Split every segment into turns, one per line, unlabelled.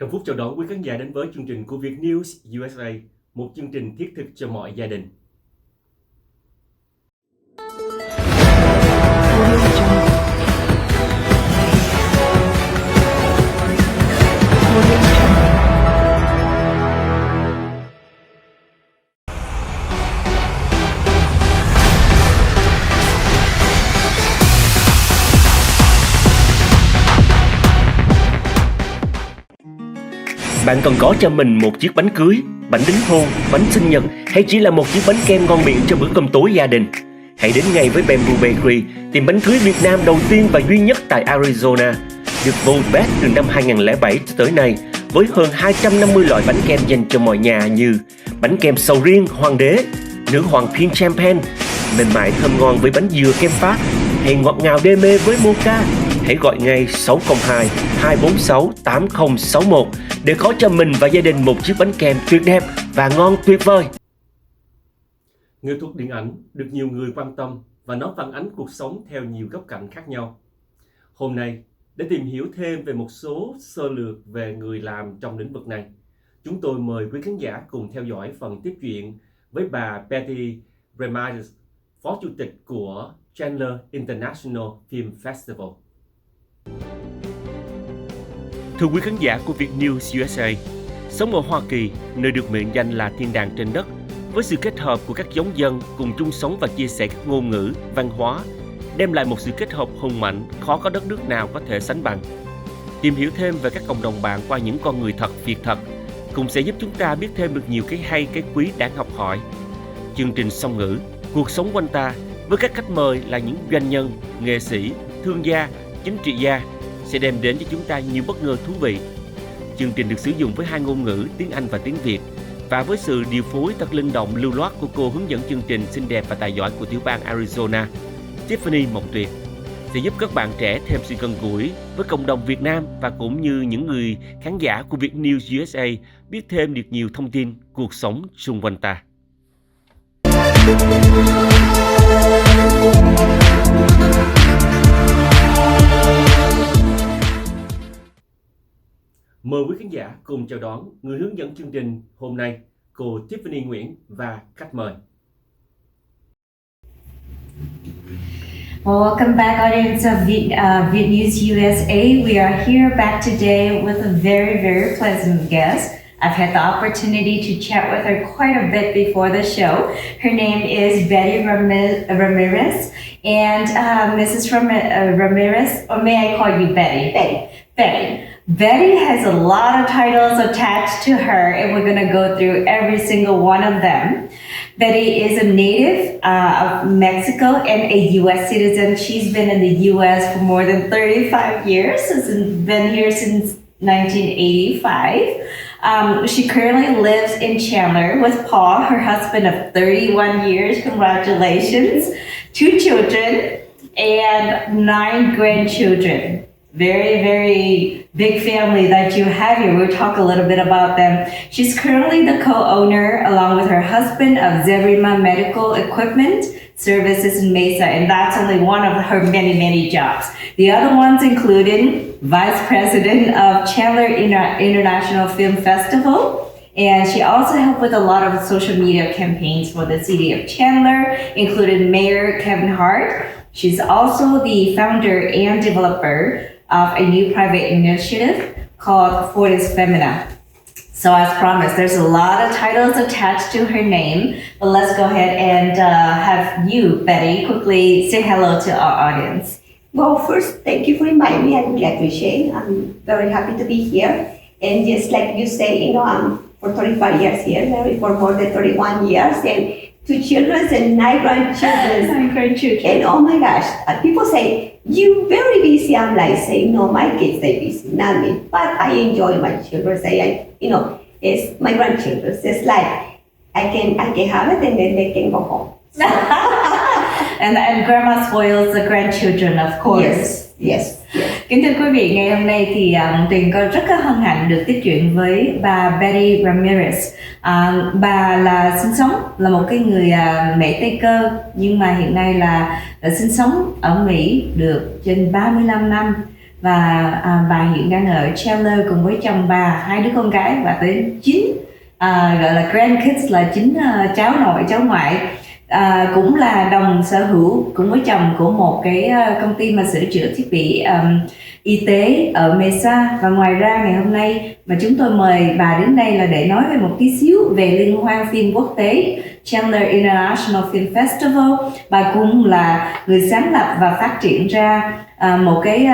Trọng Phúc chào đón quý khán giả đến với chương trình của VietNews USA, một chương trình thiết thực cho mọi gia đình. Bạn còn có cho mình một chiếc bánh cưới, bánh đính hôn, bánh sinh nhật hay chỉ là một chiếc bánh kem ngon miệng cho bữa cơm tối gia đình? Hãy đến ngay với Bamboo Bakery, tiệm bánh cưới Việt Nam đầu tiên và duy nhất tại Arizona, được vote best từ năm 2007 tới nay, với hơn 250 loại bánh kem dành cho mọi nhà như bánh kem sầu riêng hoàng đế, nữ hoàng pink champagne, mềm mại thơm ngon với bánh dừa kem Pháp, hay ngọt ngào đê mê với mocha. Hãy gọi ngay 602 246 8061 để có cho mình và gia đình một chiếc bánh kem tuyệt đẹp và ngon tuyệt vời. Nghệ thuật điện ảnh được nhiều người quan tâm và nó phản ánh cuộc sống theo nhiều góc cạnh khác nhau. Hôm nay, để tìm hiểu thêm về một số sơ lược về người làm trong lĩnh vực này, chúng tôi mời quý khán giả cùng theo dõi phần tiếp chuyện với bà Betty Ramirez, Phó Chủ tịch của Chandler International Film Festival. Thưa quý khán giả của VietNews USA, sống ở Hoa Kỳ, nơi được mệnh danh là thiên đàng trên đất, với sự kết hợp của các giống dân cùng chung sống và chia sẻ các ngôn ngữ, văn hóa, đem lại một sự kết hợp hùng mạnh khó có đất nước nào có thể sánh bằng. Tìm hiểu thêm về các cộng đồng bạn qua những con người thật, việc thật, cũng sẽ giúp chúng ta biết thêm được nhiều cái hay, cái quý đáng học hỏi. Chương trình song ngữ, cuộc sống quanh ta, với các khách mời là những doanh nhân, nghệ sĩ, thương gia, chính trị gia, sẽ đem đến cho chúng ta nhiều bất ngờ thú vị. Chương trình được sử dụng với hai ngôn ngữ tiếng Anh và tiếng Việt, và với sự điều phối thật linh động lưu loát của cô hướng dẫn chương trình xinh đẹp và tài giỏi của tiểu bang Arizona, Tiffany Mộng Tuyệt, sẽ giúp các bạn trẻ thêm sự gần gũi với cộng đồng Việt Nam và cũng như những người khán giả của VietNews USA biết thêm được nhiều thông tin cuộc sống xung quanh ta. Mời quý khán giả cùng chào đón người hướng dẫn chương trình hôm nay, cô Tiffany Nguyễn và khách mời.
Welcome back, audience of VietNews USA. We are here back today with a very, very pleasant guest. I've had the opportunity to chat with her quite a bit before the show. Her name is Betty Ramirez. And Mrs. Ramirez, or may I call you Betty? Betty. Betty has a lot of titles attached to her, and we're going to go through every single one of them. Betty is a native of Mexico and a U.S. citizen. She's been in the U.S. for more than 35 years. She's been here since 1985. She currently lives in Chandler with Paul, her husband of 31 years. Congratulations. 2 children and 9 grandchildren. Very, very big family that you have here. We'll talk a little bit about them. She's currently the co-owner, along with her husband, of Zerima Medical Equipment Services in Mesa, and that's only one of her many, many jobs. The other ones including Vice President of Chandler International Film Festival, and she also helped with a lot of social media campaigns for the city of Chandler, including Mayor Kevin Hart. She's also the founder and developer of a new private initiative called Fortis Femina. So as promised, there's a lot of titles attached to her name, but let's go ahead and have you, Betty, quickly say hello to our audience.
Well, first, thank you for inviting me. I'm glad to share. I'm very happy to be here. And just like you say, I'm for 35 years here, married for more than 31 years, and 2 children and 9 grandchildren.
9 grandchildren.
And oh my gosh, people say, you very busy. I'm like saying, no, my kids, they busy, not me. But I enjoy my children. It's my grandchildren. It's like, I can have it and then they can go home. So.
And grandma spoils the grandchildren, of course.
Yes.
Kính thưa quý vị, ngày hôm nay thì Tuyền có rất là hân hạnh được tiếp chuyện với bà Betty Ramirez. Bà là sinh sống là một cái người mẹ Tây Cơ, nhưng mà hiện nay là sinh sống ở Mỹ được trên 35 năm. và bà hiện đang ở Chandler cùng với chồng bà, 2 đứa con gái và tới 9 gọi là grandkids, là 9 cháu nội cháu ngoại. Cũng là đồng sở hữu cùng với chồng của một cái công ty mà sửa chữa thiết bị y tế ở Mesa. Và ngoài ra ngày hôm nay mà chúng tôi mời bà đến đây là để nói về một tí xíu về liên hoan phim quốc tế Chandler International Film Festival. Bà cũng là người sáng lập và phát triển ra một cái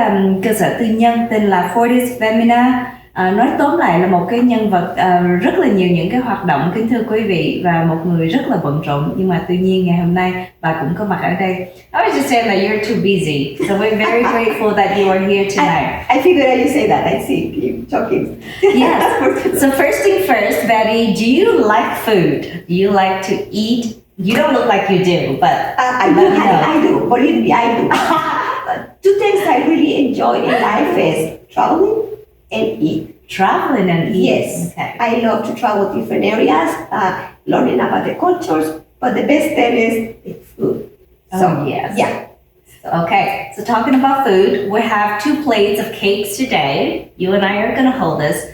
cơ sở tư nhân tên là Fortis Femina. Nói tóm lại là một cái nhân vật rất là nhiều những cái hoạt động, kính thưa quý vị, và một người rất là bận rộn, nhưng mà tuy nhiên ngày hôm nay bà cũng có mặt ở đây. I was just saying that you're too busy, so we're very grateful that you are here tonight.
I figured you say that. I see you talking.
Yes. So first thing first, Betty, do you like food? Do you like to eat? You don't look like you do, but
I do. Believe me, I do. Two things I really enjoy in life is traveling and eat.
Traveling and eat.
Yes,
Okay.
I love to travel different areas, learning about the cultures. But the best thing is the food. So
yes.
yeah.
Okay, so talking about food, we have 2 plates of cakes today. You and I are gonna hold this.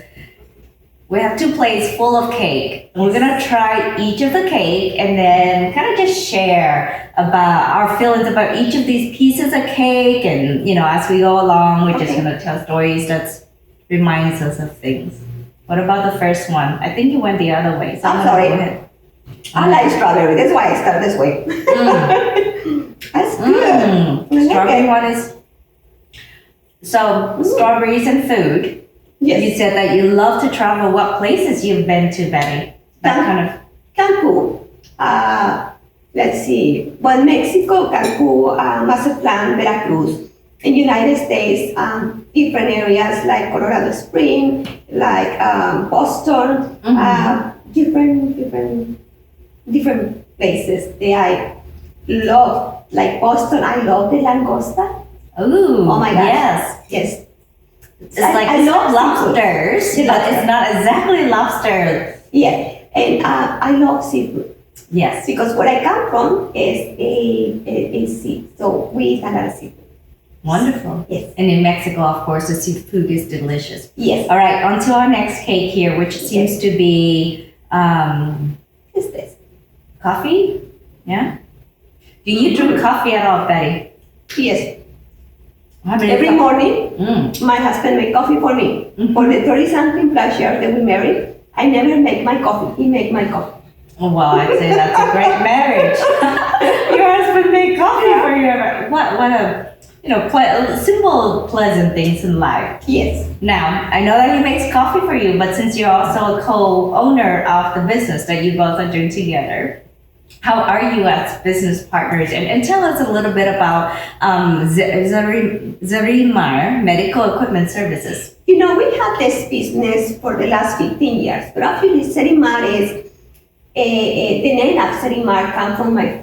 We have 2 plates full of cake. And we're gonna try each of the cake and then kind of just share about our feelings about each of these pieces of cake. And, you know, as we go along, we're just gonna tell stories that reminds us of things. What about the first one? I think you went the other way. So
I'm
gonna
sorry.
go ahead.
I like strawberry. That's why I start this way. That's good.
Strawberry one is... So, strawberries and food.
Yes.
You said that you love to travel. What places you've been to, Betty? That kind of...
Cancun. Let's see. Well, Mexico, Cancun, Mazatlan, Veracruz. In United States, different areas like Colorado Springs, like Boston, different places that I love. Like Boston, I love the langosta.
Ooh,
Oh my God.
Yes.
Yes.
It's like
I love
lobsters,
seafood.
but it's not exactly lobster.
Yeah, and I love seafood
Yes.
because where I come from is a sea, so we eat a lot of seafood.
Wonderful.
Yes.
And in Mexico, of course, the seafood is delicious.
Yes.
All right, on to our next cake here, which seems to be
What's this?
coffee. Yeah. Do you drink coffee at all, Betty?
Yes.
How many
Every
cups?
morning,
Mm.
my husband make coffee for me. For the 30-something plus years that we married, I never make my coffee. He make my coffee.
Oh, well, I'd say that's a great marriage. Your husband made coffee for you. What a, you know, simple, pleasant things in life.
Yes.
Now, I know that he makes coffee for you, but since you're also a co-owner of the business that you both are doing together, how are you as business partners? And tell us a little bit about Zarimar Medical Equipment Services.
You know, we have this business for the last 15 years, but actually Zarimar is, the name of Zarimar come from my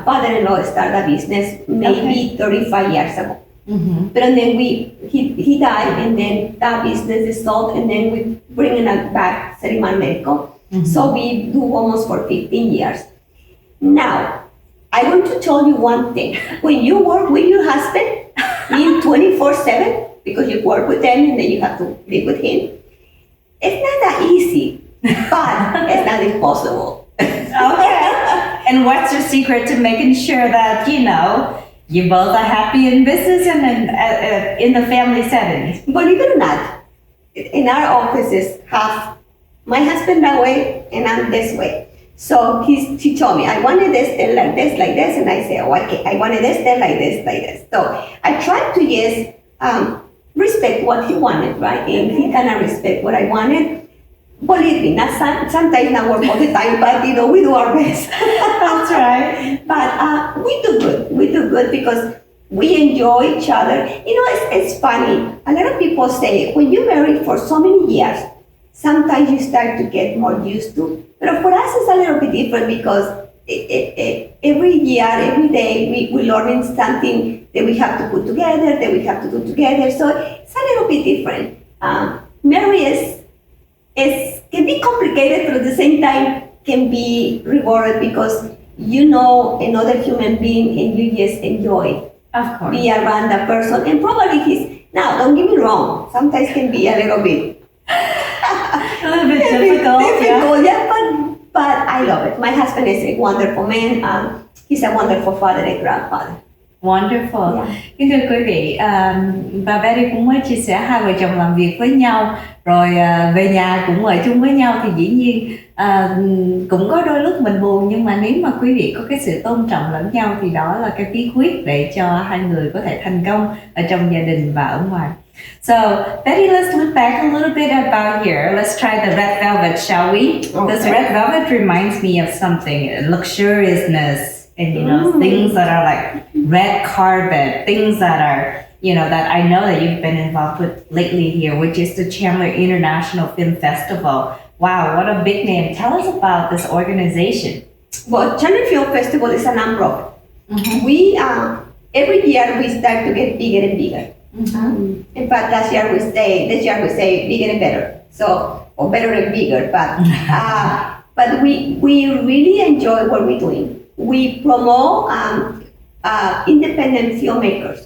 father-in-law started a business maybe 35 years ago.
Mm-hmm.
But and then he died, and then that business is sold, and then we bring it back Zarimar Medical.
Mm-hmm.
So we do almost for 15 years. Now, I want to tell you one thing. When you work with your husband in 24/7, because you work with them and then you have to live with him, it's not that easy, but it's not impossible.
Okay. And what's your secret to making sure that, you know, you both are happy in business and in the family setting?
Believe it or not, in our offices have my husband that way and I'm this way. So he told me, I wanted this, then like this, and I say, oh, okay, I wanted this, then like this. So I tried to respect what he wanted, right? And he kind of respect what I wanted. Believe me, sometimes not work all the time, but you know, we do our best.
That's right.
But we do good. We do good because we enjoy each other. You know, it's funny. A lot of people say when you marry for so many years, sometimes you start to get more used to. But for us, it's a little bit different because every year, every day, we learning something that we have to put together, that we have to do together. So it's a little bit different. Marriage can be complicated, but at the same time can be rewarded because you know another human being and you just enjoy
Of course.
be around that person. And probably Now, don't get me wrong. Sometimes can be a little bit
difficult,
yeah. But I love it. My husband is a wonderful man. He's a wonderful father and grandfather.
Wonderful.
Yeah.
Kính thưa quý vị, bà Betty cũng mới chia sẻ hai vợ chồng làm việc với nhau, rồi về nhà cũng ở chung với nhau thì dĩ nhiên cũng có đôi lúc mình buồn, nhưng mà nếu mà quý vị có cái sự tôn trọng lẫn nhau thì đó là cái bí quyết để cho hai người có thể thành công ở trong gia đình và ở ngoài. So, Betty, let's look back a little bit about here. Let's try the red velvet, shall we?
Okay.
This red velvet reminds me of something, luxuriousness, and you know, things that are like red carpet, things that are, you know, that I know that you've been involved with lately here, which is the Chandler International Film Festival. Wow, what a big name. Tell us about this organization.
Well, Chandler Film Festival is a non-profit.
Mm-hmm.
We every year we start to get bigger and bigger.
Mm-hmm.
In fact, this year we say bigger and better. So, or better and bigger. But we really enjoy what we're doing. We promote independent filmmakers,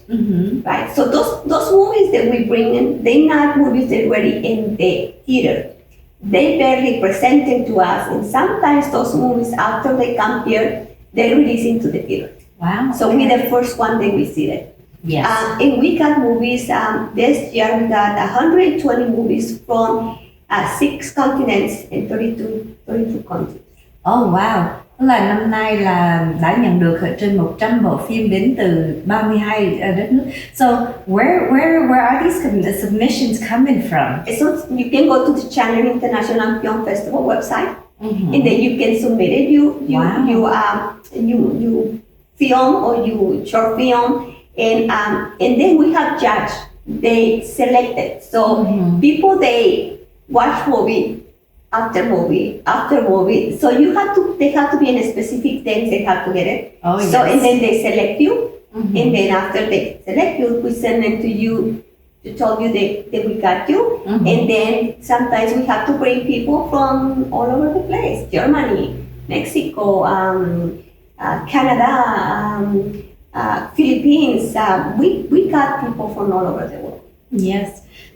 right? So those movies that we bring in, they're not movies that are already in the theater. They barely present them to us, and sometimes those movies, after they come here, they release into the theater.
Wow.
So we're the first one that we see it.
Yes.
And we got movies, this year we got 120 movies from 6 continents and 32 countries.
Oh wow. Tức là năm nay là đã nhận được trên 100 bộ phim đến từ 32 đất nước. So where are these submissions coming from?
So you can go to the Chandler International Film Festival website, and then you can submit it. You film or you short film, and then we have judge. They select it. So people, they watch movie after movie. So they have to be in a specific things. They have to get it.
Oh, yes.
So and then they select you, and then after they select you, we send them to you to tell you that we got you. And then sometimes we have to bring people from all over the place: Germany, Mexico, Canada, Philippines. We got people from all over the world.
Yes.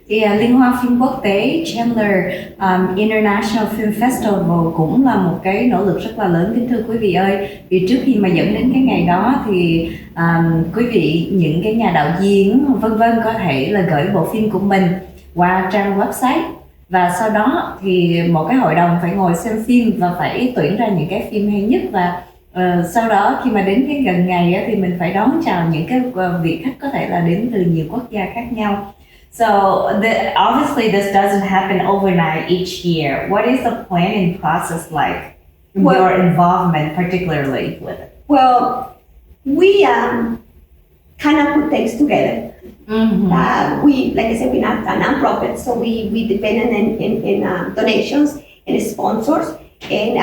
Thì Liên hoan phim quốc tế Chandler International Film Festival cũng là một cái nỗ lực rất là lớn, kính thưa quý vị ơi. Vì trước khi mà dẫn đến cái ngày đó thì quý vị, những cái nhà đạo diễn vân vân có thể là gửi bộ phim của mình qua trang website, và sau đó thì một cái hội đồng phải ngồi xem phim và phải tuyển ra những cái phim hay nhất, và sau đó khi mà đến cái gần ngày á, thì mình phải đón chào những cái vị khách có thể là đến từ nhiều quốc gia khác nhau. So obviously this doesn't happen overnight each year. What is the planning process like? Your involvement particularly with it?
Well, we kind of put things together. We, like I said, we're not a non-profit, so we depend on donations and sponsors, and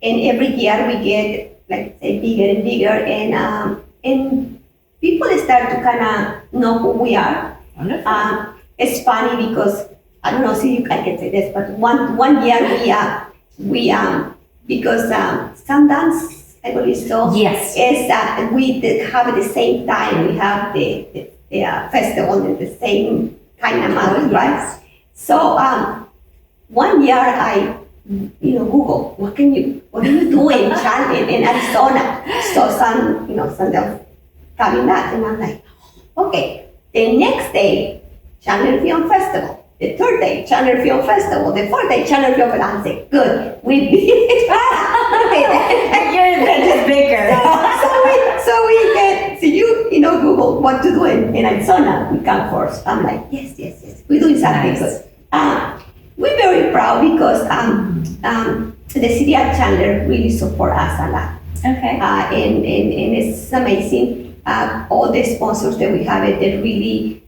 every year we get, like say, bigger and bigger, and people start to kind of know who we are. It's funny because I don't know, see, I can say this, but one year we because Sundance, I believe so.
Yes.
Is we have at the same time. We have the festival at the same kind of month, right? So one year I Google what are you doing in Arizona? So some coming back, and I'm like, okay. The next day, Chandler Film Festival. The third day, Chandler Film Festival. The fourth day, Chandler Film Festival. I'm saying, good, we beat it.
Your event is bigger.
so we get, so you Google what to do in Arizona. We come first. I'm like, yes. We're doing something good. We're very proud because the city of Chandler really support us a lot.
Okay.
And it's amazing. All the sponsors that we have, they really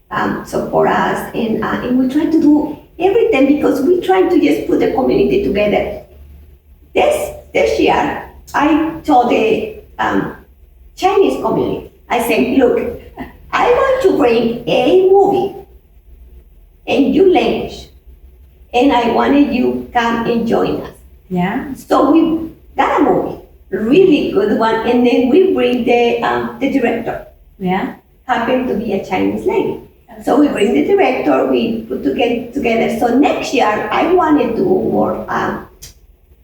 support us, and we try to do everything because we try to just put the community together. This year, I told the Chinese community, I said, look, I want to bring a movie in your language, and I wanted you come and join us.
Yeah.
So we got a movie. Really good one, and then we bring the director.
Yeah.
Happened to be a Chinese lady. So we bring the director, we put together. So next year, I wanted to work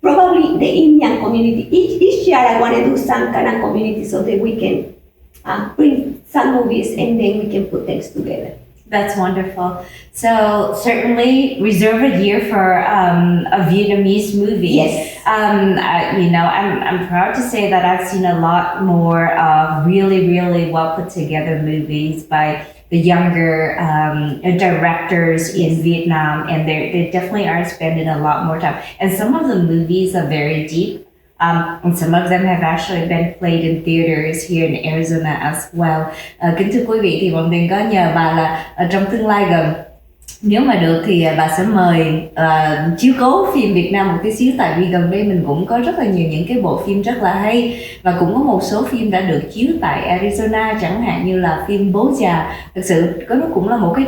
probably the Indian community. Each year, I want to do some kind of community so that we can bring some movies and then we can put things together.
That's wonderful. So certainly reserve a year for a Vietnamese movie.
Yes.
I'm proud to say that I've seen a lot more really, really well put together movies by the younger directors in Vietnam, and they definitely are spending a lot more time. And some of the movies are very deep. And some of them have actually been played in theaters here in Arizona as well. Kính thưa quý vị, thì bọn mình có nhờ bà là trong tương lai gần, nếu mà được thì bà sẽ mời chiếu cố phim Việt Nam một tí xíu, tại vì gần đây mình cũng có rất là nhiều những cái bộ phim rất là hay, và cũng có một số phim đã được chiếu tại Arizona, chẳng hạn như là phim Bố Già. Thực sự nó cũng là một cái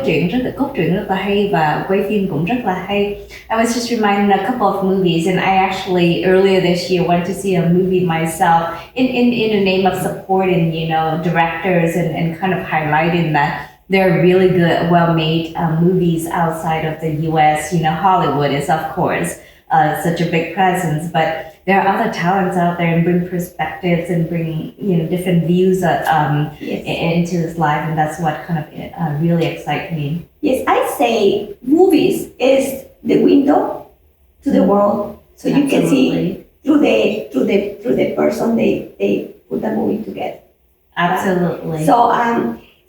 cốt truyện rất là hay, và quay phim cũng rất là hay. I was just reminded a couple of movies, and I actually earlier this year went to see a movie myself in the name of supporting, directors and kind of highlighting that they're really good, well-made movies outside of the U.S. Hollywood is, of course, such a big presence, but there are other talents out there and bring perspectives and bring, different views into this life, and that's what kind of really excites me.
Yes, I say movies is the window to the world, so you can see through the person they put the movie together.
Absolutely.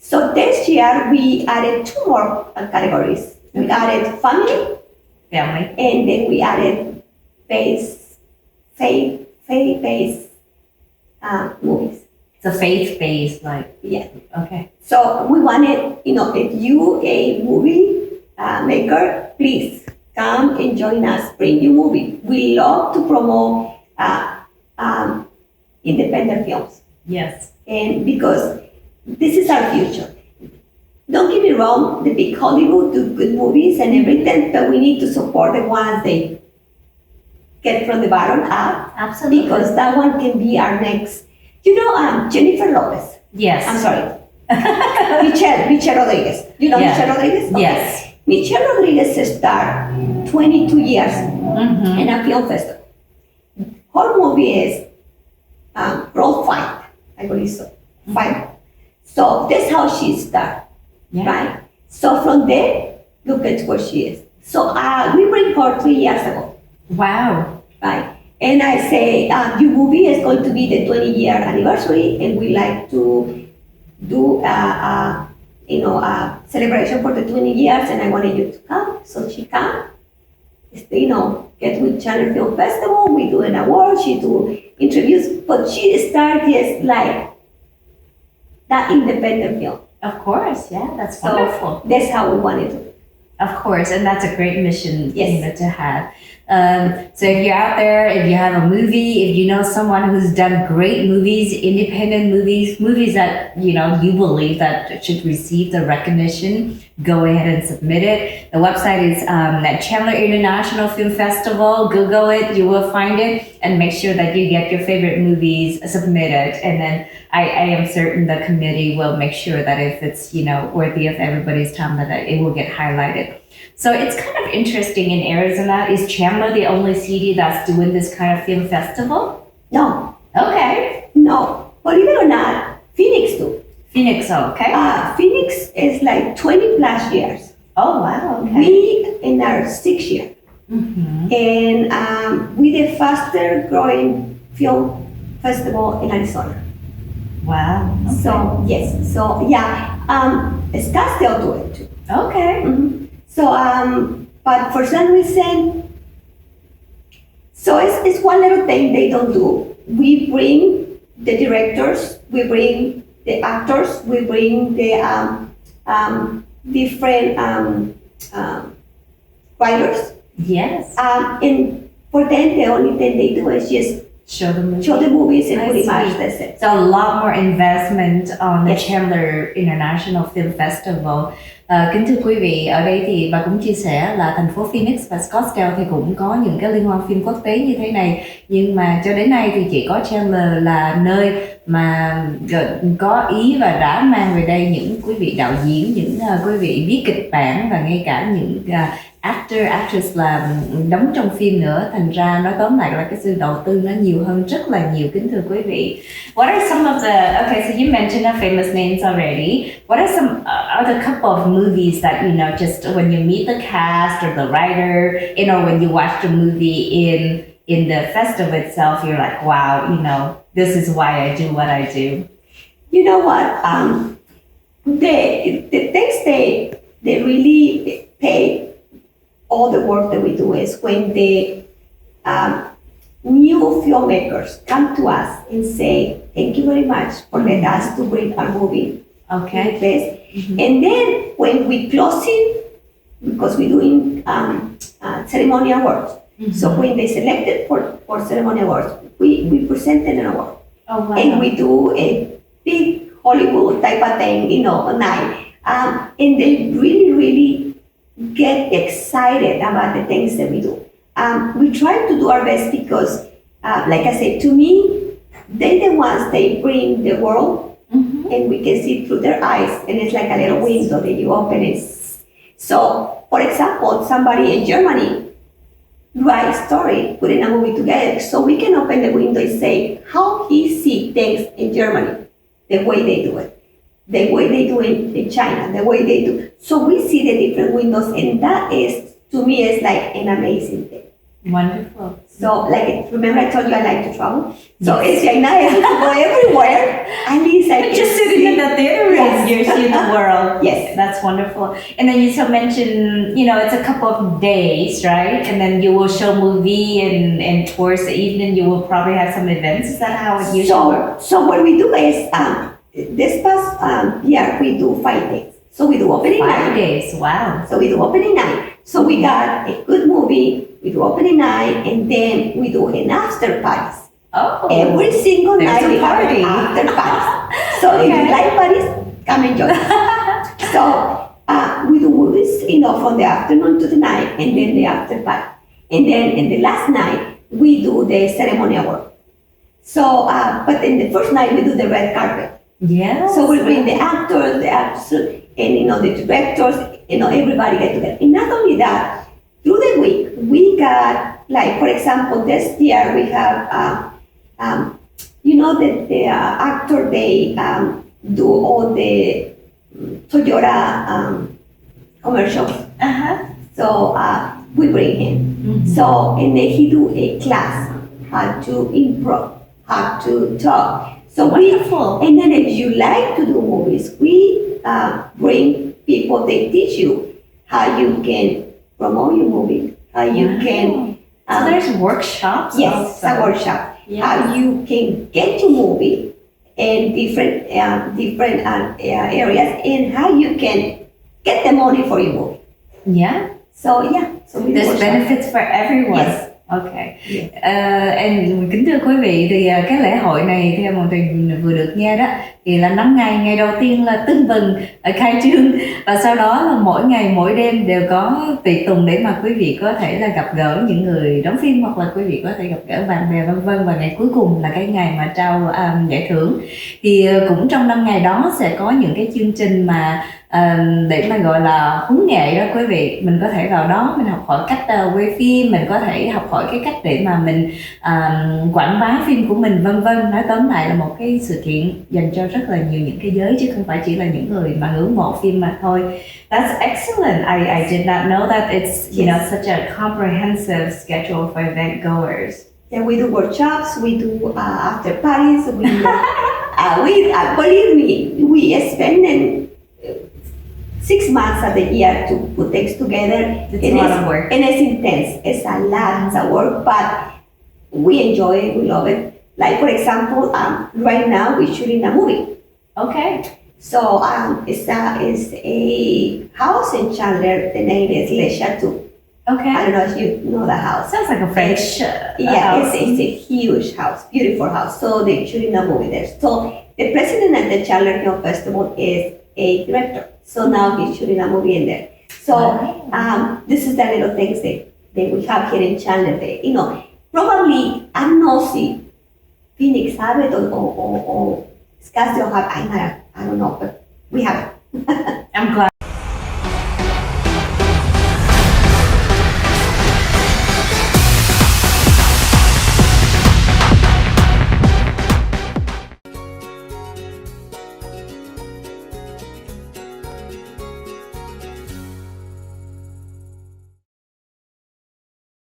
So this year we added 2 more categories. We added family, and then we added faith-based movies.
So faith-based,
yeah.
Okay.
So we wanted, if you a movie maker, please come and join us, bring your movie. We love to promote independent films.
Yes.
And because this is our future. Don't get me wrong, the big Hollywood do good movies and everything, but we need to support the ones they get from the bottom up.
Absolutely.
Because that one can be our next, Jennifer Lopez.
Yes.
I'm sorry. Michelle Rodriguez. Michelle Rodriguez? Okay.
Yes.
Michelle Rodriguez started 22 years in a film festival. Her movie is Roll Fight, I believe so. Fight. So that's how she started, right? So from there, look at where she is. So we bring her 3 years ago.
Wow.
Right. And I say, your movie is going to be the 20-year anniversary, and we like to do a celebration for the 20 years, and I wanted you to come. So she come, get with Channel Film Festival, we do an award, she do interviews, but she started like that independent film.
Of course, yeah, that's wonderful.
That's how we wanted to.
Of course, and that's a great mission to have. So if you're out there, if you have a movie, if you know someone who's done great movies, independent movies that you believe that should receive the recognition, go ahead and submit it. The website is Chandler International Film Festival. Google it, you will find it, and make sure that you get your favorite movies submitted. And then I am certain the committee will make sure that if it's worthy of everybody's time, that it will get highlighted. So it's kind of interesting in Arizona. Is Chandler the only city that's doing this kind of film festival?
No.
Okay.
No. Believe it or not, Phoenix do.
Phoenix, okay.
Phoenix is like 20 plus years.
Oh, wow. Okay.
We in our 6th year. And we the faster growing film festival in Arizona.
Wow. Okay.
So, yes. So, yeah. Scottsdale do it too.
Okay.
So, but for some reason, so it's one little thing they don't do. We bring the directors, we bring the actors, we bring the different writers.
Yes.
And for them, the only thing they do is just
show the movie.
Show the movies and
I
pretty
see.
much that's it.
So a lot more investment on the
Yes.
Chandler International Film Festival. Kính thưa quý vị, ở đây thì bà cũng chia sẻ là thành phố Phoenix và Scottsdale thì cũng có những cái liên hoan phim quốc tế như thế này, nhưng mà cho đến nay thì chỉ có Chandler là nơi mà có ý và đã mang về đây những quý vị đạo diễn, những quý vị viết kịch bản và ngay cả những actor, actress là đóng trong phim nữa. Thành ra nói tóm lại là cái sự đầu tư nó nhiều hơn rất là nhiều, kính thưa quý vị. What are some of the, okay, so you mentioned the famous names already. What are some other couple of movies that, you know, just when you meet the cast or the writer, you know, when you watch the movie in the festival itself, you're like, wow, you know, this is why I do what I do.
You know what? The things they really pay all the work that we do is when the new filmmakers come to us and say, thank you very much for letting us to bring our movie.
Okay.
Place. And then when we close it, because we're doing ceremony awards. So when they selected for ceremony awards, we presented an award.
Oh, wow.
And we do a big Hollywood type of thing, you know, a night. And they really, really get excited about the things that we do. We try to do our best because, like I said, to me, they're the ones they bring the world, and we can see through their eyes, and it's like a little window that you open it. So, for example, somebody in Germany write a story, putting a movie together, so we can open the window and say how he see things in Germany, the way they do it, the way they do it in China, the way they do. So we see the different windows, and that is, to me, is like an amazing thing.
Wonderful.
So, like, remember I told you I like to travel? So it's like now I have to go everywhere. At least I can
Just sitting in the theater
Yes.
and you're seeing the world.
Yes.
That's wonderful. And then you also mentioned, you know, it's a couple of days, right? And then you will show movie and towards the evening you will probably have some events. Is that how it usually works?
So what we do is, this past year we do 5 days. So we do opening
5
night.
days. Wow.
So we do opening night. So we got a good movie, we do opening night, and then we do an after party.
Oh.
Every single
There's
night
a
we
party.
have an after party. So if you like parties, come and join us. So we do movies, you know, from the afternoon to the night, and then the after party. And then in the last night, we do the ceremony award. So, but in the first night, we do the red carpet.
Yes.
So we bring the actors, the actors, and, you know, the directors, you know, everybody get together. And not only that, through the week, we got, like, for example, this year we have, you know, the actor, they do all the Toyota commercials.
Uh-huh.
So we bring him. So, and then he do a class, how to improv, how to talk. So
Wonderful.
and then if you like to do movies, we bring people, they teach you how you can promote your movie, how you can...
So there's workshops.
Yes,
also.
a workshop.
Yeah.
How you can get your movie in different areas, and how you can get the money for your movie.
Yeah.
So yeah, so we
There's
workshop.
benefits for everyone.
Yes.
Okay.
Yes.
Kính thưa quý vị, thì cái lễ hội này theo mọi người vừa được nghe đó thì là 5 ngày. Ngày đầu tiên là tưng bừng khai trương, và sau đó là mỗi ngày mỗi đêm đều có tiệc tùng để mà quý vị có thể là gặp gỡ những người đóng phim, hoặc là quý vị có thể gặp gỡ bạn bè vân vân. Và ngày cuối cùng là cái ngày mà trao giải thưởng. Thì cũng trong 5 ngày đó sẽ có những cái chương trình mà để mà gọi là huấn nghệ đó quý vị. Mình có thể vào đó mình học hỏi cách quay phim, mình có thể học hỏi cái cách để mà mình quảng bá phim của mình vân vân. Nói tóm lại là một cái sự kiện dành cho rất là nhiều những cái giới, chứ không phải chỉ là những người mà ngưỡng mộ phim mà thôi. That's excellent. I did not know that it's, you know, such a comprehensive schedule for event goers.
Yeah, we do workshops, we do after parties, we believe me, we spend 6 months of the year to put things together.
It's a lot of work.
And it's intense. It's a lot of work, but we enjoy it, we love it. Like, for example, right now we're shooting a movie.
Okay.
So it's a house in Chandler, the name is Le Chateau.
Okay.
I don't know if you know the house.
Sounds like a French
Yeah, it's a huge house, beautiful house. So they're shooting a movie there. So the president of the Chandler Film Festival is a director. So now he's shooting a movie in there. So this is the little things that we have here in Chandler. That, you know, probably, I don't know if Phoenix have it or Scottsdale have it. I don't know, but we have it.
I'm glad.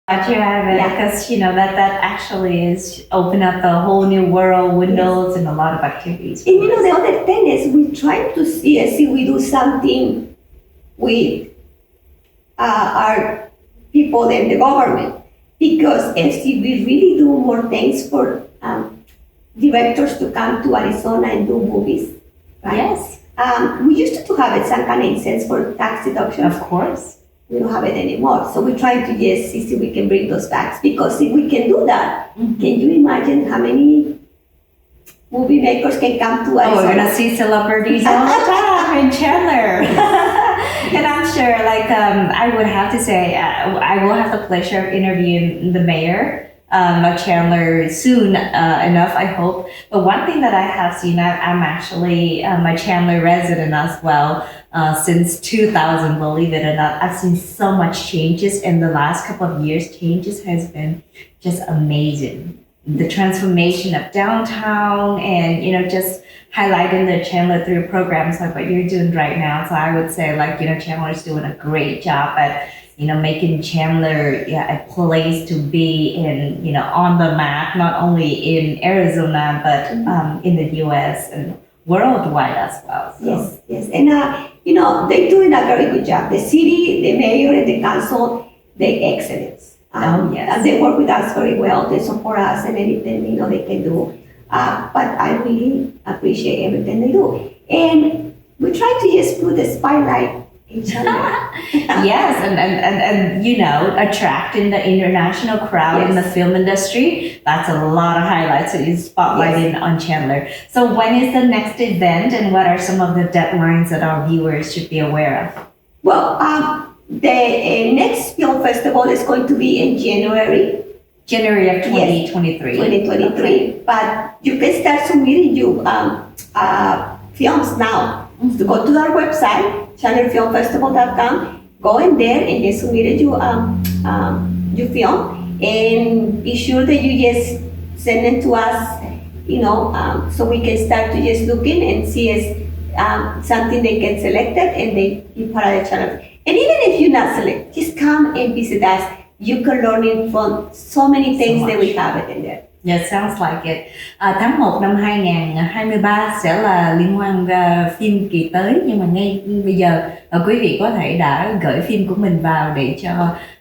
Glad you have it, because you know that actually is open up a whole new world, windows, and a lot of activities.
And you know, the other thing is we try to see if we do something with our people in the government, because if we really do more things for directors to come to Arizona and do movies, right?
Yes.
We used to have it some kind of incense for tax deductions.
Of course.
We don't have it anymore. So we're trying to just see if we can bring those back. Because if we can do that, can you imagine how many movie makers can come to Arizona?
Oh, we're gonna see celebrities all the time in Chandler. And I'm sure, like, I would have to say, I will have the pleasure of interviewing the mayor of Chandler soon enough, I hope. But one thing that I have seen, I'm actually a Chandler resident as well. Since 2000, believe it or not, I've seen so much changes in the last couple of years. Changes has been just amazing. The transformation of downtown and, you know, just highlighting the Chandler through programs like what you're doing right now. So I would say, like, you know, Chandler's doing a great job at, you know, making Chandler a place to be in, you know, on the map, not only in Arizona, but in the US and worldwide as well. So.
Yes. And, you know, they're doing a very good job. The city, the mayor, and the council, they're excellent. And they work with us very well. They support us and anything, you know, they can do. But I really appreciate everything they do. And we try to just put the spotlight in China.
Yes, and you know, attracting the international crowd in the film industry, that's a lot of highlights that you spotlighting on Chandler. So when is the next event and what are some of the deadlines that our viewers should be aware of?
Well, the next film festival is going to be in January.
January of 2023.
2023. Okay. But you can start submitting your films now. So go to our website, channelfilmfestival.com, go in there and just submit your film, and be sure that you just send it to us, you know, so we can start to just looking and see as something they get selected and they be part of the channel. And even if you're not selected, just come and visit us. You can learn from so many things that we have it in there.
Yeah, sounds like it. Tháng 1 năm 2023 sẽ là liên hoan phim kỳ tới, nhưng mà ngay bây giờ quý vị có thể đã gửi phim của mình vào để cho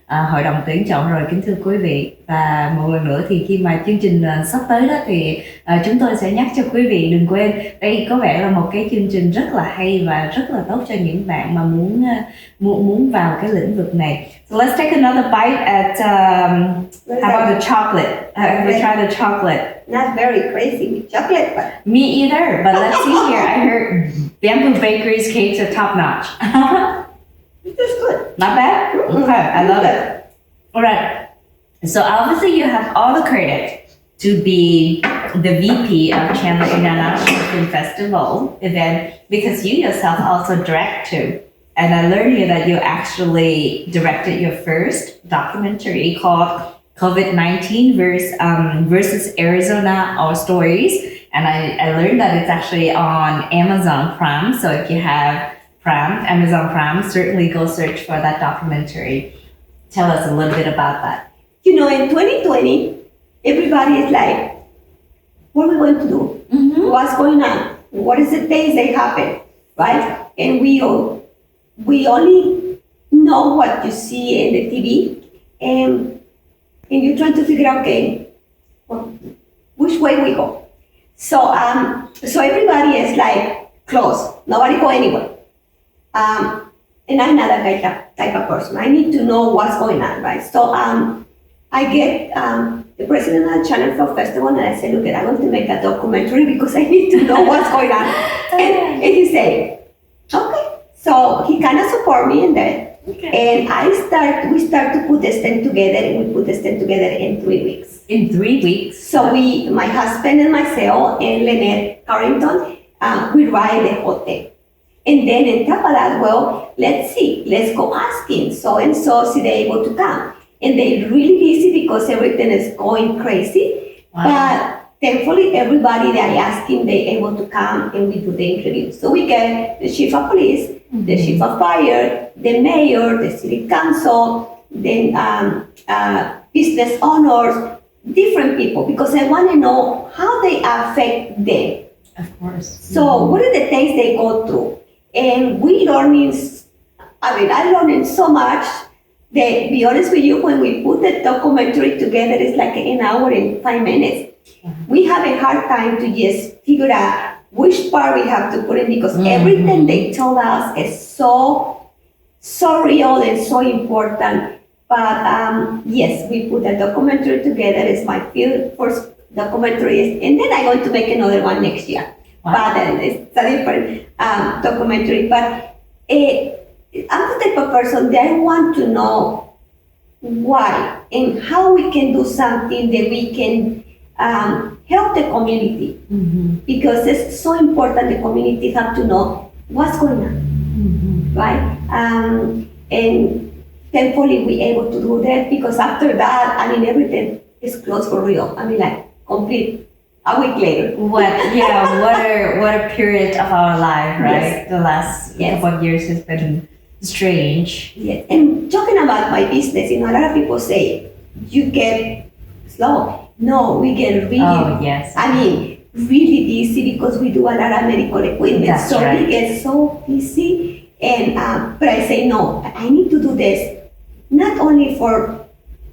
hội đồng tuyển chọn rồi, kính thưa quý vị. Và một lần nữa thì khi mà chương trình sắp tới đó thì chúng tôi sẽ nhắc cho quý vị đừng quên, đây có vẻ là một cái chương trình rất là hay và rất là tốt cho những bạn mà muốn vào cái lĩnh vực này. So let's take another bite at how about the chocolate? Have we tried the chocolate?
Not very crazy with chocolate, but
me either. But let's see here. I heard Bamboo Bakery's cakes are top notch.
it's good.
Not bad? Okay, I love it. All right. So obviously you have all the credit to be the VP of Chandler International Film Festival event because you yourself also direct too. And I learned here that you actually directed your first documentary called COVID-19 versus Arizona, Our Stories. And I learned that it's actually on Amazon Prime. So if you have Amazon Prime, certainly go search for that documentary. Tell us a little bit about that.
You know, in 2020, everybody is like, what are we going to do? Mm-hmm. What's going on? What is the things that happen, right? And we only know what you see in the TV, and you're trying to figure out, okay, which way we go. So everybody is like closed. Nobody go anywhere. and I'm not a type of person. I need to know what's going on, right? So I get the president of the Channel Film Festival, and I say, look, I want to make a documentary because I need to know what's going on. And he said, okay. So he kind of support me in that. Okay. And we start to put this thing together, and we put this thing together in 3 weeks.
In 3 weeks?
So my husband and myself and Lynette Carrington, we write the whole thing. And then on top of that, well, let's go asking so-and-so if they're able to come. And they're really busy because everything is going crazy. Wow. But thankfully, everybody that I asking, they're able to come and we do the interview. So we get the chief of police, the chief of fire, the mayor, the city council, then business owners, different people, because I want to know how they affect them.
Of course.
So what are the things they go through? And I learning so much that, be honest with you, when we put the documentary together, it's like an hour and 5 minutes. We have a hard time to just figure out which part we have to put in because everything they told us is so real and so important. But yes, we put the documentary together. It's my first documentary, and then I'm going to make another one next year. Wow. But it's a different documentary. But I'm the type of person that I want to know why and how we can do something that we can help the community, because it's so important. The community have to know what's going on, right? And thankfully we able to do that, because after that, everything is closed for real. Like complete a week later.
What a period of our life, right? Yes. The last couple of years has been strange.
Yes. And talking about my business, a lot of people say you get slow. No, we get really, really busy because we do a lot of medical equipment.
That's
so
right.
We get so busy, and but I say no. I need to do this not only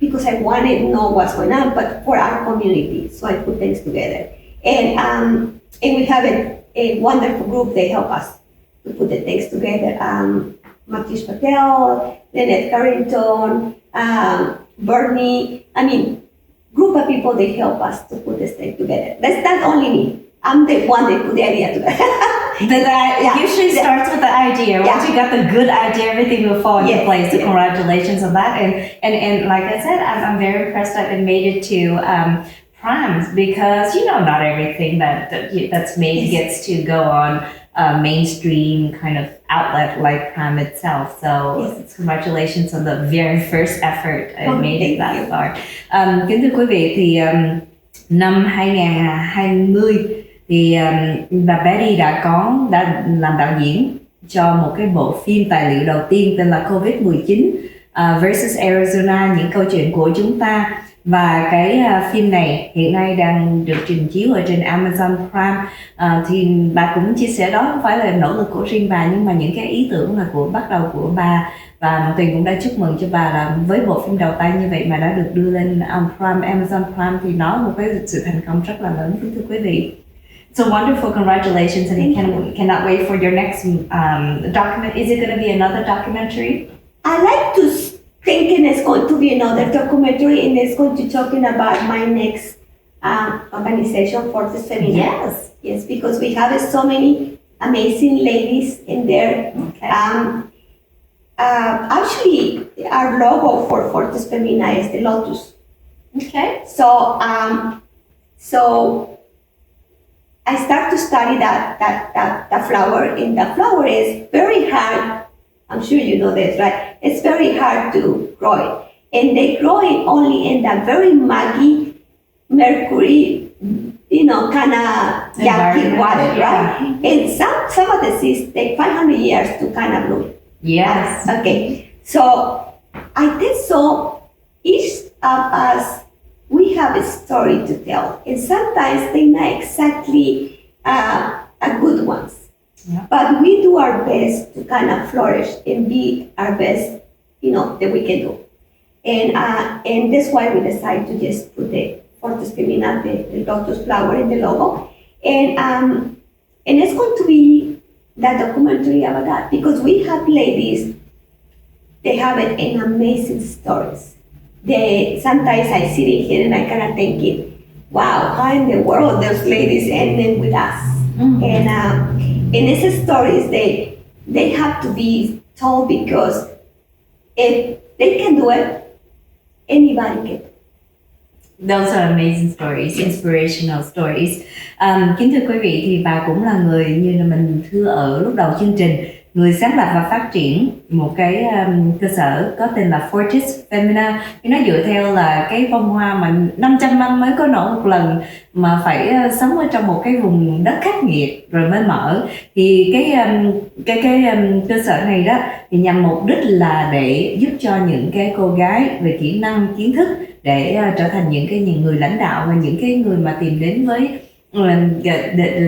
because I want to know what's going on, but for our community. So I put things together, and we have a wonderful group. They help us to put the things together. Matish Patel, Lynette Carrington, Bernie. Group of people, they help us to put this thing together. That's not only me. I'm the one that put the idea together.
It usually starts with the idea. Once you got the good idea, everything will fall into place. So congratulations on that. And like I said, I'm very impressed that it made it to Primes, because not everything that's made gets to go on a mainstream kind of outlet like Prime itself. So congratulations on the very first effort and made it that far. Kính thưa quý vị, thì năm 2020 thì bà Betty đã làm đạo diễn cho một cái bộ phim tài liệu đầu tiên tên là COVID-19 versus Arizona, những câu chuyện của chúng ta. Và cái phim này hiện nay đang được trình chiếu ở trên Amazon Prime. Thì bà cũng chia sẻ đó không phải là nỗ lực của riêng bà, nhưng mà những cái ý tưởng là bắt đầu của bà. Và Tuyền cũng đã chúc mừng cho bà là với bộ phim đầu tay như vậy mà đã được đưa lên Prime, Amazon Prime, thì nó một cái sự thành công rất là lớn, kính thưa quý vị. So wonderful, congratulations, and cannot wait for your next document. Is it going to be another documentary?
I like to thinking it's going to be another documentary, and it's going to talking about my next organization for the seminar. Yes, because we have so many amazing ladies in there.
Okay.
Actually, our logo for Fortis Femina is the lotus.
Okay.
So I start to study that flower, and the flower is very hard. I'm sure you know this, right? It's very hard to grow it. And they grow it only in that very muggy, mercury, kind of yucky water, right? And some of the seeds take 500 years to kind of bloom.
Yes.
Okay. So I think so. Each of us, we have a story to tell. And sometimes they're not exactly a good ones.
Yeah.
But we do our best to kind of flourish and be our best, that we can do. And that's why we decided to just put the Fortis Femina, the lotus flower in the logo. And it's going to be that documentary about that, because we have ladies they have an amazing stories. Sometimes I sit in here and I kind of thinking, wow, how in the world those ladies ended with us? And these stories, they have to be told, because if they can do it, anybody can.
Those are amazing stories, inspirational stories. Kính thưa quý vị, thì bà cũng là người như là mình thưa ở lúc đầu chương trình, người sáng lập và phát triển một cái cơ sở có tên là CUጢC SºNG. Nó dựa theo là cái bông hoa mà 500 năm mới có nở một lần, mà phải sống ở trong một cái vùng đất khắc nghiệt rồi mới mở. Thì cái cơ sở này đó thì nhằm mục đích là để giúp cho những cái cô gái về kỹ năng, kiến thức để trở thành những người lãnh đạo, và những cái người mà tìm đến với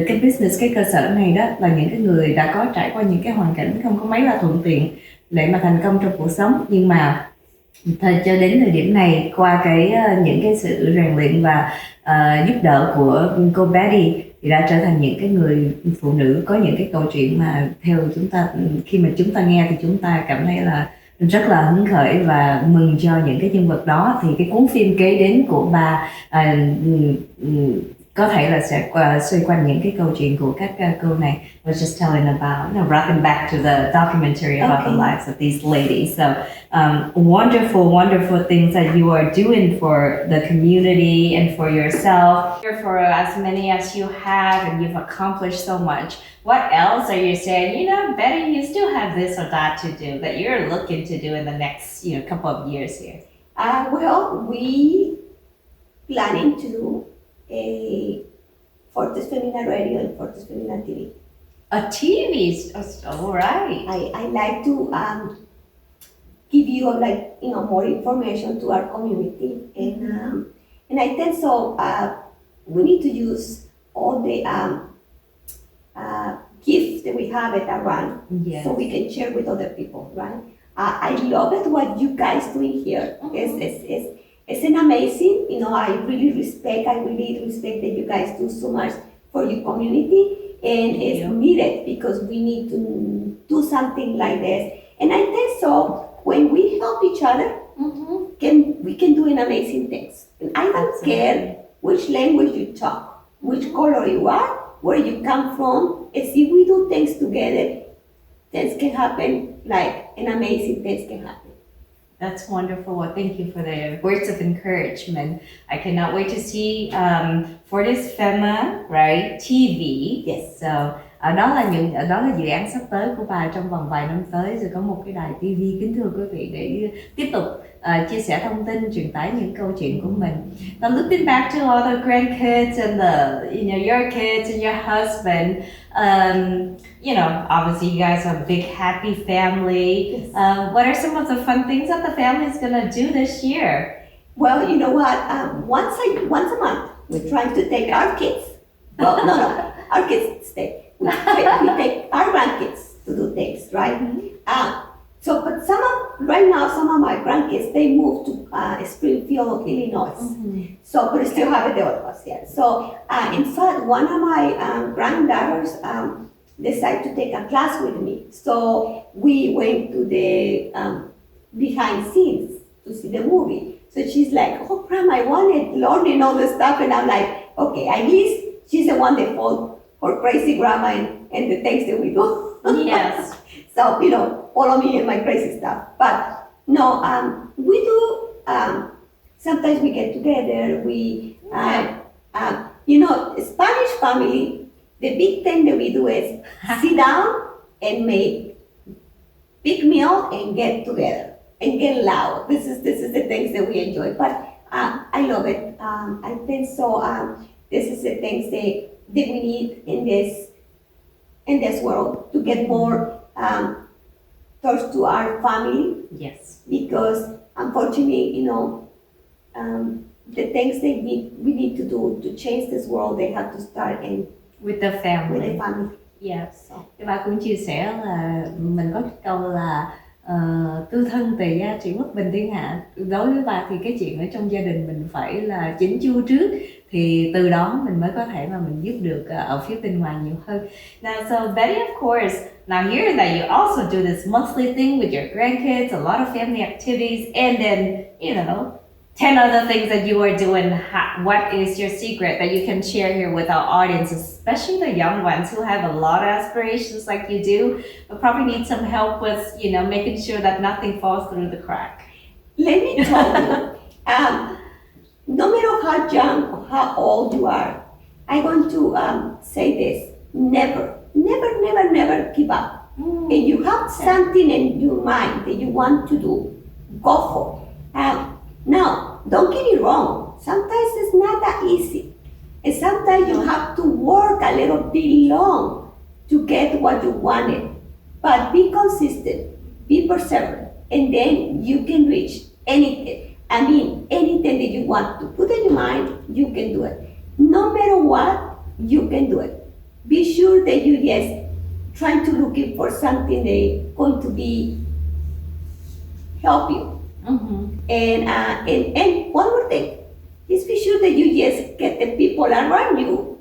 cái business, cái cơ sở này đó là những cái người đã có trải qua những cái hoàn cảnh không có mấy là thuận tiện để mà thành công trong cuộc sống, nhưng mà cho đến thời điểm này, qua những cái sự rèn luyện và giúp đỡ của cô Betty thì đã trở thành những cái người phụ nữ có những cái câu chuyện mà theo chúng ta, khi mà chúng ta nghe thì chúng ta cảm thấy là rất là hứng khởi và mừng cho những cái nhân vật đó. Thì cái cuốn phim kế đến của bà có thể là sẽ xoay quanh những cái câu chuyện của các cô này. I was just telling about, wrapping back to the documentary about the lives of these ladies. So wonderful things that you are doing for the community and for yourself. For as many as you have, and you've accomplished so much. What else are you saying? Betty, you still have this or that to do that you're looking to do in the next, couple of years here.
Well, we planning to do a THIωρίSºNG radio and THIωρίSºNG TV.
A TV, all right.
I like to give you more information to our community, and I think so. We need to use all the gifts that we have at around,
yes,
so we can share with other people, right? I love it what you guys doing here. It's an amazing, I really respect that you guys do so much for your community, and it's needed because we need to do something like this. And I think so, when we help each other, we can do an amazing things. And I don't care which language you talk, which color you are, where you come from. If we do things together, things can happen, an amazing things can happen.
That's wonderful. Well, thank you for the words of encouragement. I cannot wait to see THIωρίC SºNG, right? TV.
Yes.
So đó là dự án sắp tới của bà trong vòng vài năm tới, sẽ có một cái đài TV, kính thưa quý vị, để tiếp tục chia sẻ thông tin, truyền tải những câu chuyện của mình. Now looking back to all the grandkids and your kids and your husband, obviously you guys have a big happy family.
Yes.
What are some of the fun things that the family is gonna do this year?
Well, you know what? Once a month, we're trying to take our kids. Well, no, our kids stay. We take our grandkids to do things, right? But right now, some of my grandkids, they moved to Springfield, Illinois. So, but we still have the other ones here. So, in fact, one of my granddaughters decided to take a class with me. So, we went to the behind scenes to see the movie. So she's like, "Oh, Grandma, I wanted learning all this stuff," and I'm like, "Okay, at least she's the one that falls for crazy grandma and the things that we do."
Yes.
So, follow me in my crazy stuff. But no, we do, sometimes we get together, Spanish family, the big thing that we do is sit down and make big meal and get together and get loud. This is the things that we enjoy. But I love it. I think so. This is the things that we need in this world to get more close to our family.
Yes.
Because unfortunately, the things that we need to do to change this world, they have to start
With the family.
with the family.
Yes. Thì bà cũng chia sẻ là mình có cái câu là Tư thân tỳ gia trị bất bình thiên hạ. Đối với bà thì cái chuyện ở trong gia đình mình phải là chỉnh chu trước, thì từ đó mình mới có thể mà mình giúp được ở phía bên ngoài nhiều hơn. Now, so Betty, of course, now here that you also do this monthly thing with your grandkids, a lot of family activities, and then, 10 other things that you are doing. What is your secret that you can share here with our audience, especially the young ones who have a lot of aspirations like you do, but probably need some help with, making sure that nothing falls through the crack?
Let me tell you, no matter how young or how old you are, I want to say this: never give up. If you have something in your mind that you want to do, go for it. Now, don't get me wrong. Sometimes it's not that easy, and sometimes you have to work a little bit long to get what you wanted. But be consistent, be perseverant, and then you can reach anything. I mean, anything that you want to put in your mind, you can do it. No matter what, you can do it. Be sure that you trying to looking for something that is going to be help you. And one more thing, just be sure that you get the people around you.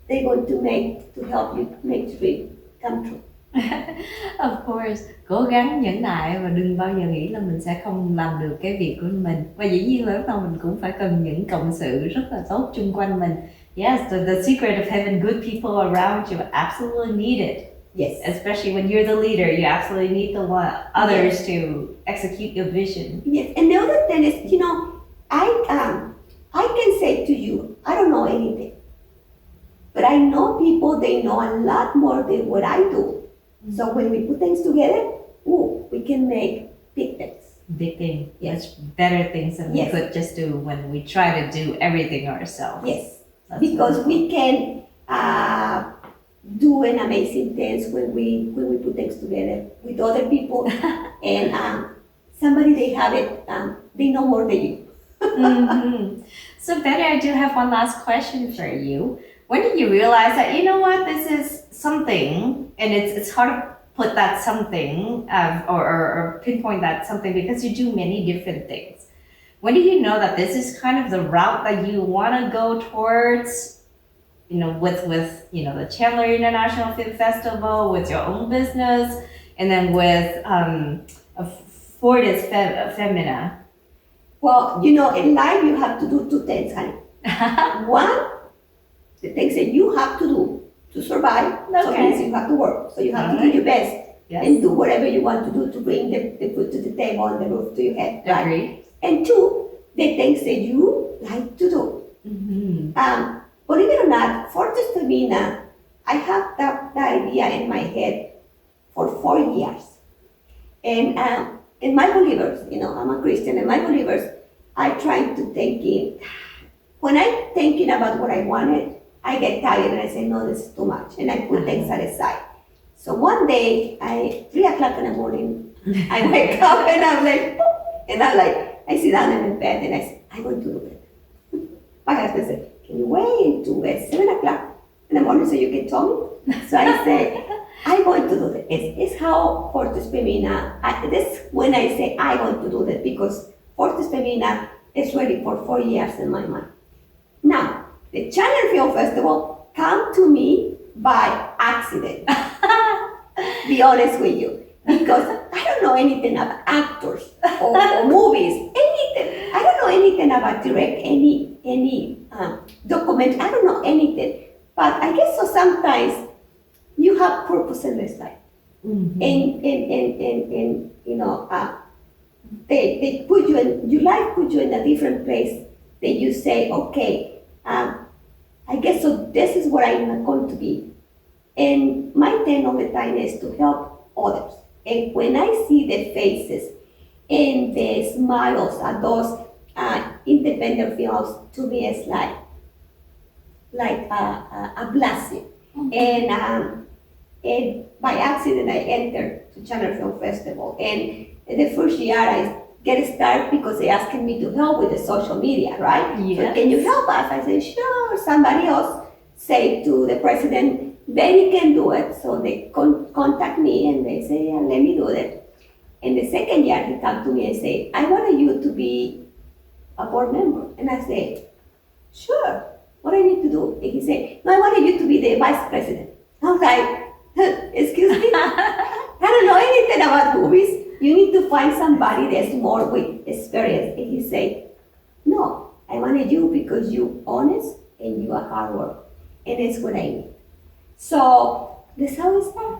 They're going to help you make dream come true.
Of course, cố gắng nhẫn nại và đừng bao giờ nghĩ là mình sẽ không làm được cái việc của mình. Và dĩ nhiên là lúc nào mình cũng phải cần những cộng sự rất là tốt chung quanh mình. Yes, the secret of having good people around you, absolutely need it.
Yes.
Especially when you're the leader, you absolutely need others to execute your vision.
Yes, and the other thing is, I can say to you, I don't know anything, but I know people, they know a lot more than what I do. So when we put things together, we can make big things.
Big thing. Yes, better things than we could just do when we try to do everything ourselves.
Yes, because we can do an amazing things when we put things together with other people, and somebody they have it, they know more than you.
So Betty, I do have one last question for you. When did you realize that, this is something, and it's hard to put that something or pinpoint that something because you do many different things. When do you know that this is kind of the route that you want to go towards? With the Chandler International Film Festival, with your own business, and then with Fortis Femina.
Well, in life you have to do two things, honey. One, the things that you have to do to survive. So means you have to work. So you have to do your best and do whatever you want to do to bring the food to the table and the roof to your head. Right?
Agreed.
And two, the things that you like to do. Believe it or not, Fortis Femina, I have that idea in my head for 4 years. And in my believers, I'm a Christian, and my believers, I try to thinking, when I'm thinking about what I wanted, I get tired and I say, no, this is too much. And I put things aside. So one day, 3 o'clock in the morning, I wake up and I'm like, I sit down in my bed and I say, I'm going to do it. My husband said, can you wait to 7 o'clock in the morning so you can tell me? So I say, I'm going to do that. It's how Fortis Femina, this when I say I'm going to do that, because Fortis Femina is ready for 4 years in my mind. Now, the Chandler Film Festival come to me by accident. Be honest with you. Because I don't know anything about actors or movies, anything. I don't know anything about direct any document. I don't know anything. But I guess so sometimes you have purpose in this life. And they put you in, your life put you in a different place that you say, okay, I guess so this is what I'm going to be. And my thing all the time is to help others. And when I see the faces and the smiles at those independent films, to me it's like a blessing. And by accident I entered to Chandler Film Festival. And the first year I get started because they asked me to help with the social media, right?
Yes.
So can you help us? I said, sure. Somebody else said to the president, Betty can do it. So they contact me and they say, yeah, let me do it. And the second year, he come to me and say, I wanted you to be a board member. And I said, sure, what I need to do? And he said, no, I wanted you to be the vice president. I was like, excuse me, I don't know anything about movies. You need to find somebody that's more with experience. And he said, no, I wanted you because you're honest and you are hard work. And that's what I need. So that's how it started.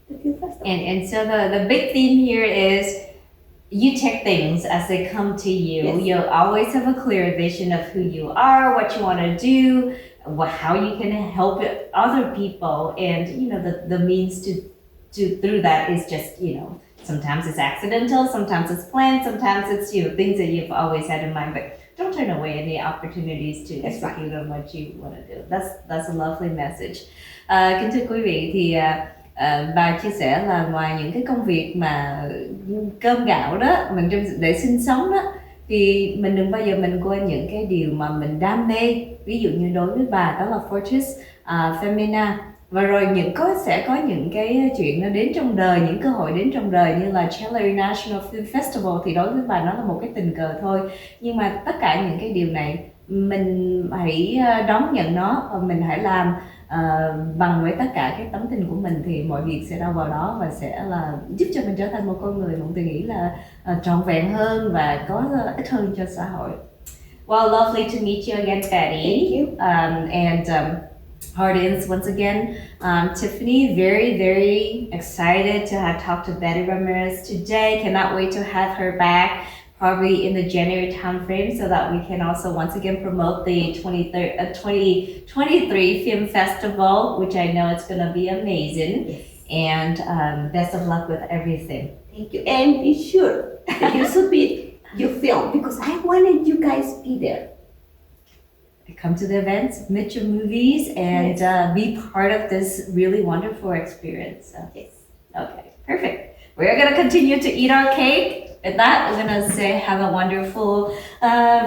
The film festival.
And so the big theme here is you take things as they come to you.
Yes.
You'll always have a clear vision of who you are, what you want to do, how you can help other people, and the means to through that is just sometimes it's accidental, sometimes it's planned, sometimes it's things that you've always had in mind, but don't turn away any opportunities to execute on what you want to do. That's a lovely message. Kính thưa quý vị, thì bà chia sẻ là ngoài những cái công việc mà cơm gạo đó mình để sinh sống đó, thì mình đừng bao giờ mình quên những cái điều mà mình đam mê. Ví dụ như đối với bà đó là Fortis Femina, và rồi sẽ có những cái chuyện nó đến trong đời, những cơ hội đến trong đời như là Chandler International Film Festival, thì đối với bà nó là một cái tình cờ thôi, nhưng mà tất cả những cái điều này mình hãy đón nhận nó và mình hãy làm bằng với tất cả cái tấm tình của mình, thì mọi việc sẽ đâu vào đó và sẽ là giúp cho mình trở thành một con người mà tôi nghĩ là trọn vẹn hơn và có ích hơn cho xã hội. Well, lovely to meet you again, Betty.
Thank you.
Audience, once again, Tiffany, very, very excited to have talked to Betty Ramirez today. Cannot wait to have her back, probably in the January timeframe, so that we can also once again promote the 2023 Film Festival, which I know it's going to be amazing.
Yes.
And best of luck with everything.
Thank you. And be sure that you submit your film, because I wanted you guys to be there.
Come to the events, submit your movies, and be part of this really wonderful experience. So,
Yes.
okay, perfect. We're going to continue to eat our cake. With that, we're going to say have a wonderful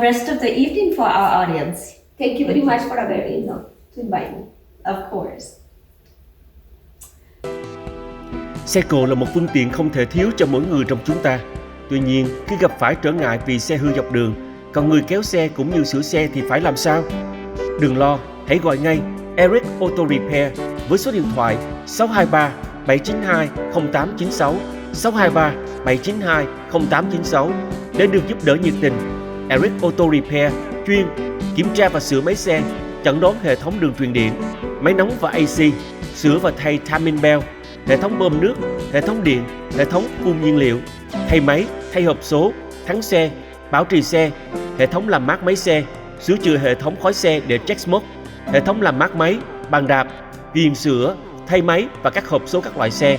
rest of the evening for our audience.
Thank you very much for agreeing to invite me.
Of course.
Xe cộ là một phương tiện không thể thiếu cho mỗi người trong chúng ta. Tuy nhiên, khi gặp phải trở ngại vì xe hư dọc đường, còn người kéo xe cũng như sửa xe thì phải làm sao? Đừng lo, hãy gọi ngay Eric Auto Repair với số điện thoại 623 792 0896 623 792 0896 để được giúp đỡ nhiệt tình. Eric Auto Repair chuyên kiểm tra và sửa máy xe, chẩn đoán hệ thống đường truyền điện, máy nóng và AC, sửa và thay timing belt, hệ thống bơm nước, hệ thống điện, hệ thống phun nhiên liệu, thay máy, thay hộp số, thắng xe, bảo trì xe, hệ thống làm mát máy xe, sửa chữa hệ thống khói xe để check smoke, hệ thống làm mát máy, bàn đạp, ghiền sửa, thay máy và các hộp số các loại xe,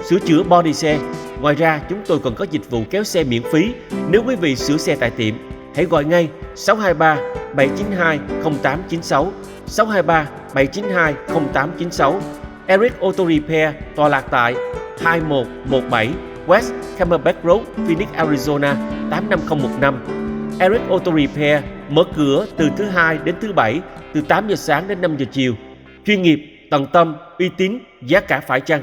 sửa chữa body xe. Ngoài ra, chúng tôi còn có dịch vụ kéo xe miễn phí nếu quý vị sửa xe tại tiệm. Hãy gọi ngay 623 792 0896 623 792 0896. Eric Auto Repair tọa lạc tại 2117 West Camelback Road, Phoenix, Arizona 85015. Eric Auto Repair mở cửa từ thứ Hai đến thứ Bảy, từ 8 giờ sáng đến 5 giờ chiều. Chuyên nghiệp, tận tâm, uy tín, giá cả phải chăng.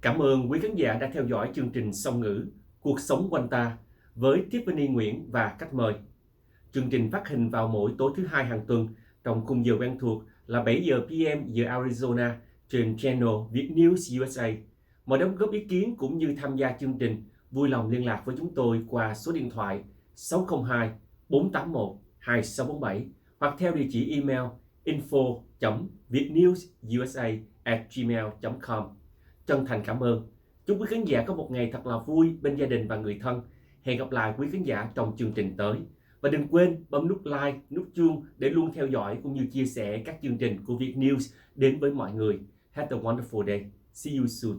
Cảm ơn quý khán giả đã theo dõi chương trình song ngữ Cuộc sống quanh ta với Tiffany Nguyễn và khách mời. Chương trình phát hình vào mỗi tối thứ Hai hàng tuần trong khung giờ quen thuộc là 7 giờ PM giờ Arizona trên channel VietNews USA. Mọi đóng góp ý kiến cũng như tham gia chương trình, vui lòng liên lạc với chúng tôi qua số điện thoại 602 481 2647 hoặc theo địa chỉ email info.vietnewsusa@gmail.com. Chân thành cảm ơn. Chúc quý khán giả có một ngày thật là vui bên gia đình và người thân. Hẹn gặp lại quý khán giả trong chương trình tới. Và đừng quên bấm nút like, nút chuông để luôn theo dõi cũng như chia sẻ các chương trình của VietNews đến với mọi người. Have a wonderful day. See you soon.